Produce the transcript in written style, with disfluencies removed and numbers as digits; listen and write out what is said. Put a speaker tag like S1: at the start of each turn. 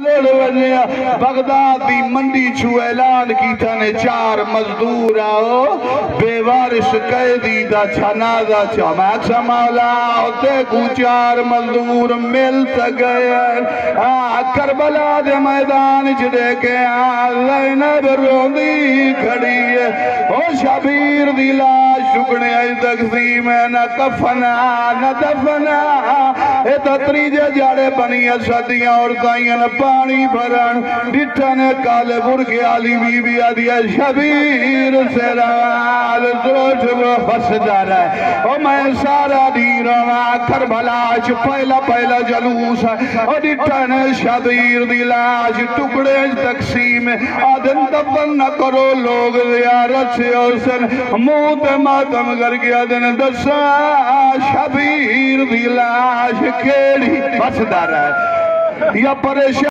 S1: Baghdad دی منڈی چھو اعلان کی تھانے 4 مزدور آؤ بے وارش قیدی دا جنازہ چماک مولا ہوتے کو 4 مزدور ملتا گئے کربلا دے میدان جدے کے زینب روندی کھڑی ہے او شبیر دی لاش شکنے آئی تقسیم ہے نہ کفنا نہ دفنا اے تتریجے جاڑے بنی صدیاں اور تائیں پانی بھرن ڈٹھن کالے برگے آلی بی بی آدیا شبیر سے رال زروٹ وہ بس جا رہا ہے او میں سارا دی رہا کربلاش پہلا جلوس ہے او ڈٹھن شبیر دی لاش ٹکڑے تقسیم آدن دفن نہ کرو لوگ زیارت سے اوسن موت ماتم کر کے آدن دسا شبیر دی لاش کیڑی بس جا رہا ہے یا پریشان